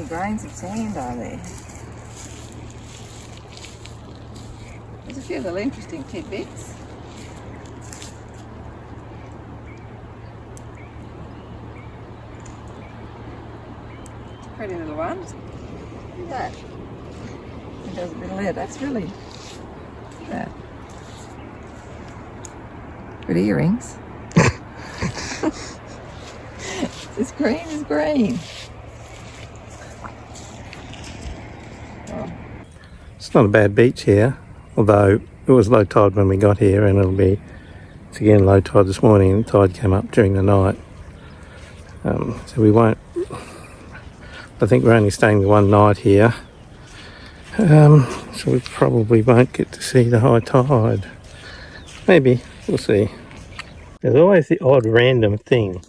many grains of sand are there? There's a few little interesting tidbits. Pretty little ones. Look at that. It does a bit of lead. That's really, look at that. Good earrings. This green is green. Oh. It's not a bad beach here, although it was low tide when we got here, and it's again low tide this morning. The tide came up during the night. So we won't, I think we're only staying one night here. So we probably won't get to see the high tide. Maybe, we'll see. There's always the odd random thing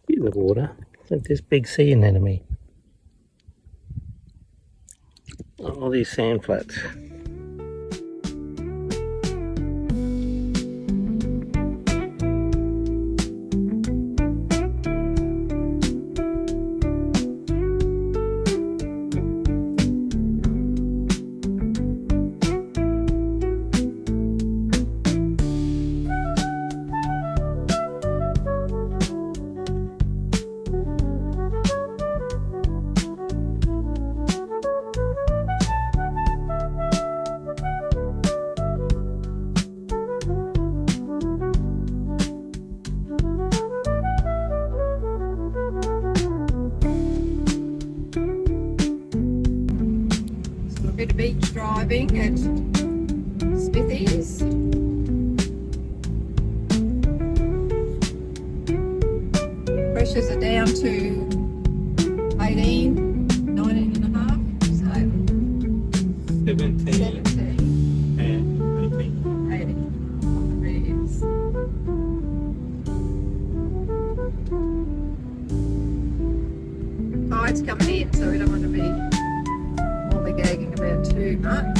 in the water. Like this big sea anemone. All these sand flats. Bit of beach driving at Smithy's. Pressures are down to 18, 19 and a half, so 17 and 18. 18. Tide's coming in, so we don't want to be gagging about too much.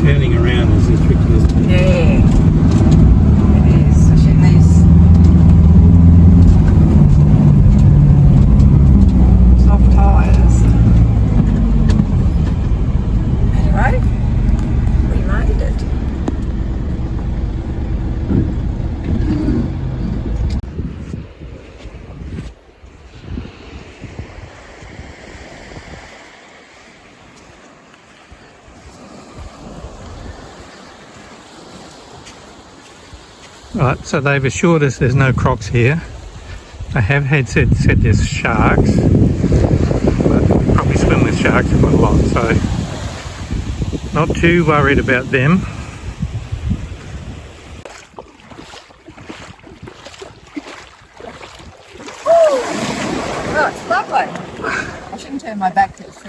Turning around is the trickiest thing. Yeah, it is, especially in these soft tyres. Anyway, we made it. Right, so they've assured us there's no crocs here. They have said there's sharks, but we probably swim with sharks quite a lot, so not too worried about them. Oh, it's lovely. I shouldn't turn my back to the sea.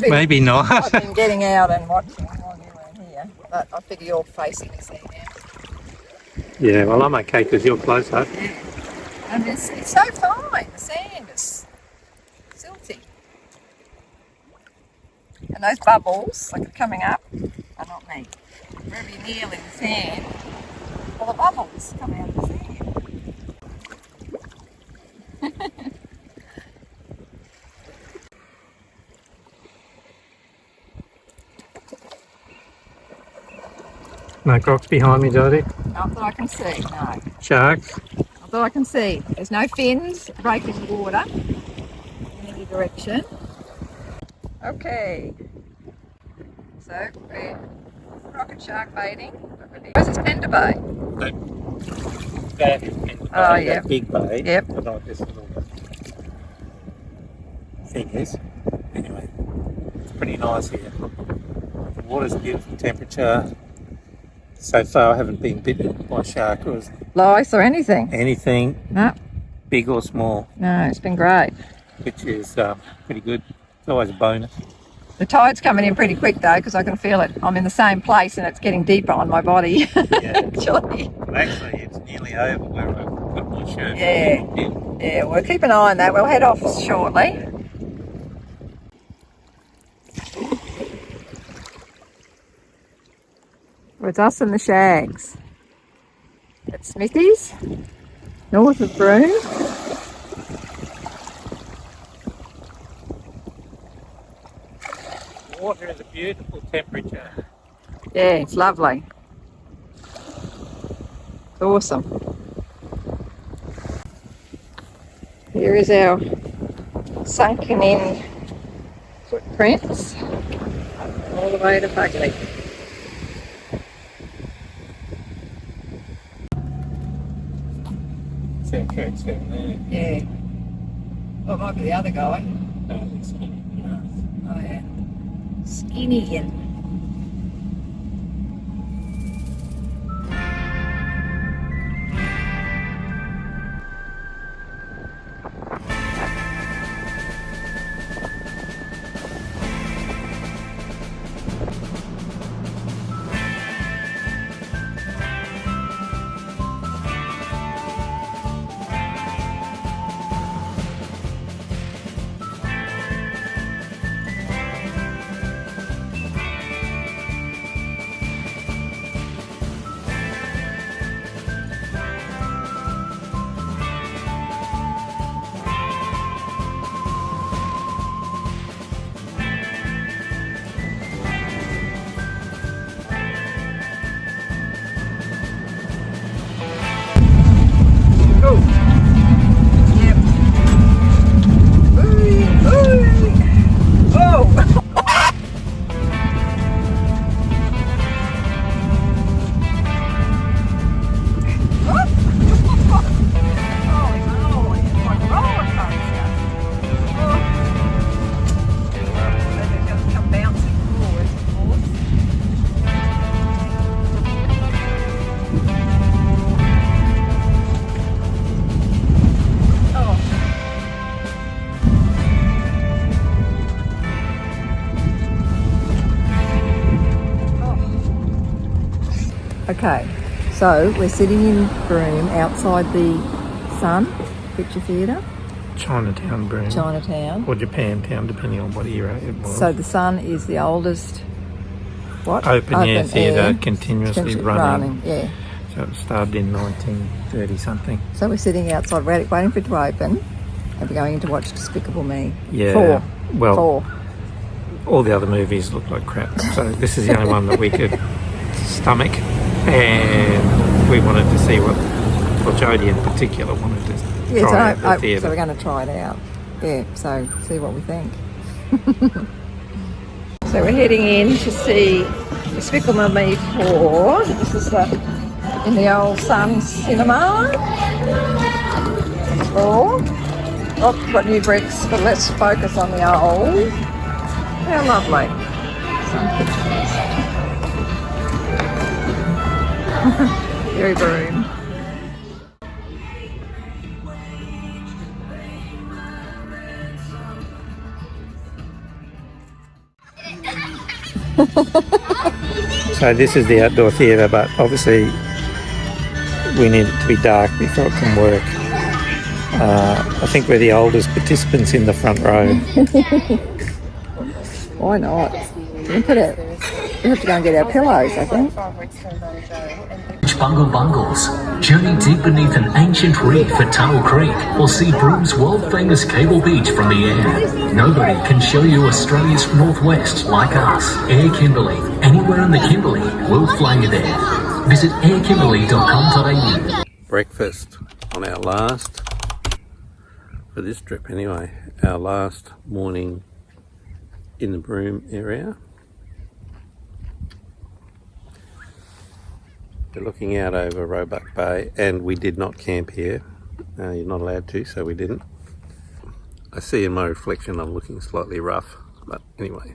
Maybe not. I've been getting out and watching while you were here, but I figure you're facing the sea now. Yeah, well, I'm okay because you're closer. Yeah. And it's so fine, the sand is silty. And those bubbles, like coming up, are not me. Very nearly the sand. Well, the bubbles come out of the sand. No crocs behind me, Dottie? Not that I can see, no. Sharks? Not that I can see. There's no fins breaking the water in any direction. Okay. So we're rocket shark baiting. Where's this Pender Bay? That is Pender Bay. Oh, yeah. That big bay. Yep. But not this little thing is. Anyway, it's pretty nice here. The water's a beautiful temperature. So far I haven't been bitten by a shark or Lice or anything? anything, No. big or small, No, it's been great. which is pretty good. It's always a bonus. The tide's coming in pretty quick though, because I can feel it. I'm in the same place and it's getting deeper on my body. Yeah. Actually. Well, actually, it's nearly over where I put my shirt. Yeah. Yeah, we'll keep an eye on that. We'll head off shortly. Well, it's us and the shags. at Smithy's, north of Broome. Water is a beautiful temperature. Yeah, it's lovely. It's awesome. Here is our sunken in footprints all the way to Fugly. Sound tracks down there. Yeah. Oh, it might be the other guy. No, it's skinny. Oh yeah. Skinny and okay, so we're sitting in Broome outside the Sun Picture Theatre, Chinatown, Broome. Chinatown. Or Japantown, depending on what era it was. So the Sun is the oldest, what? Open air theatre, continuously running. Yeah. So it started in 1930 something. So we're sitting outside waiting for it to open, and we're going in to watch Despicable Me. Yeah. 4. Well, 4. all the other movies look like crap. So this is the only one that we could stomach. And we wanted to see what Jodie in particular wanted to try at the theatre. So we're going to try it out. Yeah, so see what we think. So we're heading in to see Despicable Me 4. This is in the old Sun Cinema. Oh, we've got new bricks, but let's focus on the old. How lovely. Some pictures. Very Broome. So this is the outdoor theatre, but obviously we need it to be dark before it can work. I think we're the oldest participants in the front row. Why not? We have to go and get our pillows, I think. Bungle Bungles. Journey deep beneath an ancient reef at Tunnel Creek or see Broome's world-famous Cable Beach from the air. Nobody can show you Australia's northwest like us. Air Kimberley. Anywhere in the Kimberley, we'll fly you there. Visit airkimberley.com.au. Breakfast on our last, for this trip anyway, our last morning in the Broome area. We're looking out over Roebuck Bay, and we did not camp here. You're not allowed to, so we didn't. I see in my reflection I'm looking slightly rough, but anyway.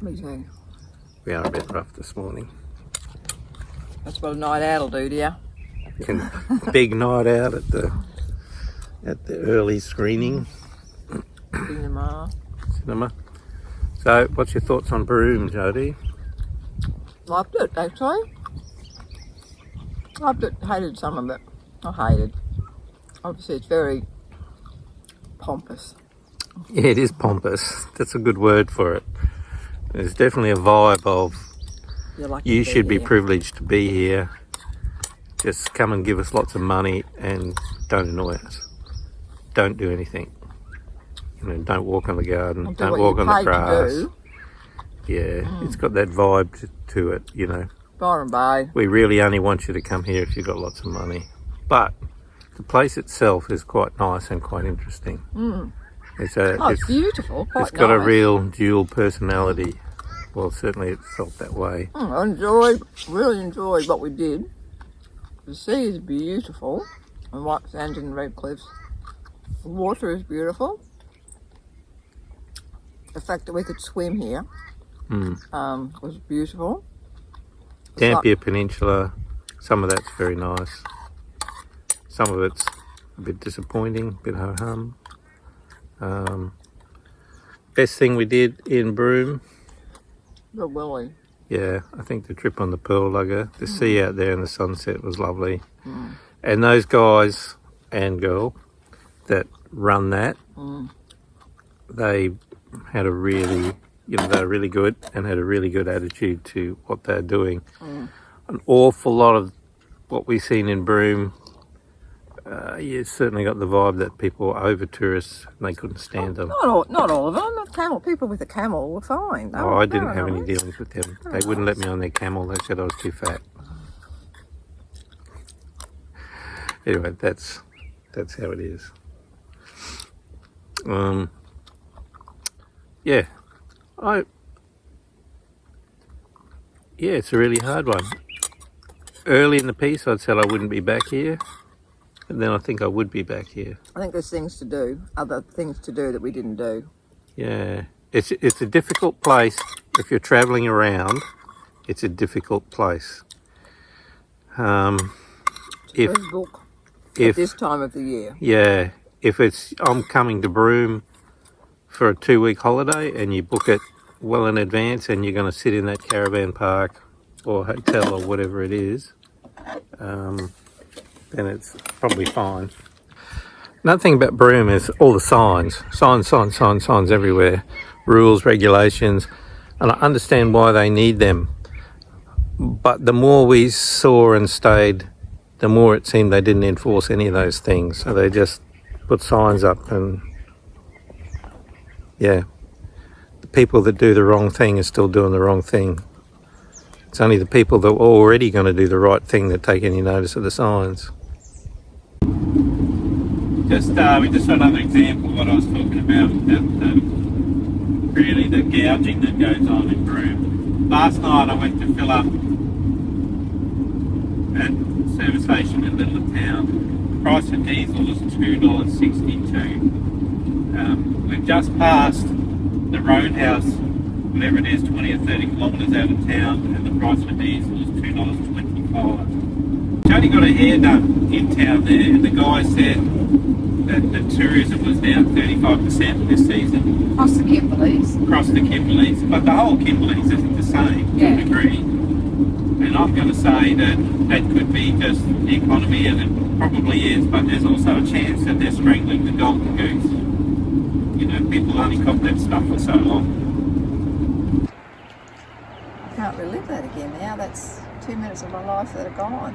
Me too. We are a bit rough this morning. That's what a night out will do to you. Big night out at the early screening. Cinema. So, what's your thoughts on Broome, Jodie? Loved it, actually. Loved it. Hated some of it. Not hated. Obviously, it's very pompous. Yeah, it is pompous. That's a good word for it. There's definitely a vibe of you should be privileged to be here. just come and give us lots of money and don't annoy us. Don't do anything. You know, don't walk on the garden. Don't walk on the grass. Yeah, it's got that vibe to it, you know. Byron Bay. We really only want you to come here if you've got lots of money. But the place itself is quite nice and quite interesting. It's beautiful. It's got a real dual personality. Well, certainly it felt that way. I really enjoyed what we did. The sea is beautiful, and white sand and red cliffs. The water is beautiful. The fact that we could swim here was beautiful. Dampier Peninsula, some of that's very nice. Some of it's a bit disappointing, a bit ho-hum. Best thing we did in Broome. The Willie. Yeah, I think the trip on the Pearl Lugger, the sea out there and the sunset was lovely. And those guys and girl that run that, they had a really, you know, they were really good and had a really good attitude to what they're doing. An awful lot of what we've seen in Broome, you certainly got the vibe that people were over tourists and they couldn't stand them. Not all of them. People with a camel were fine. I didn't have any dealings with them. They wouldn't let me on their camel. They said I was too fat. Anyway, that's how it is. Yeah, it's a really hard one. Early in the piece, I'd said I wouldn't be back here, and then I think I would be back here. I think there's things to do, other things to do that we didn't do. Yeah, it's a difficult place if you're travelling around. It's a difficult place. If this time of the year. Yeah, if I'm coming to Broome for a 2-week holiday and you book it well in advance and you're going to sit in that caravan park or hotel or whatever it is, then it's probably fine. Another thing about Broome is all the signs everywhere, rules, regulations, and I understand why they need them. But the more we saw and stayed, the more it seemed they didn't enforce any of those things. So they just put signs up and, yeah, the people that do the wrong thing are still doing the wrong thing. It's only the people that are already going to do the right thing that take any notice of the signs. We just saw another example of what I was talking about, really the gouging that goes on in Broome. Last night I went to fill up at the service station in the middle of town. The price for diesel is $2.62. We've just passed the roadhouse, whatever it is, 20 or 30 kilometres out of town, and the price for diesel is $2.25. She only got her hair done in town there, and the guy said that the tourism was down 35% this season. Across the Kimberleys. Across the Kimberleys, but the whole Kimberleys isn't the same to a degree. And I'm going to say that could be just the economy, and it probably is, but there's also a chance that they're strangling the golden goose. You know, people only cop that stuff for so long. I can't relive that again now. That's 2 minutes of my life that are gone.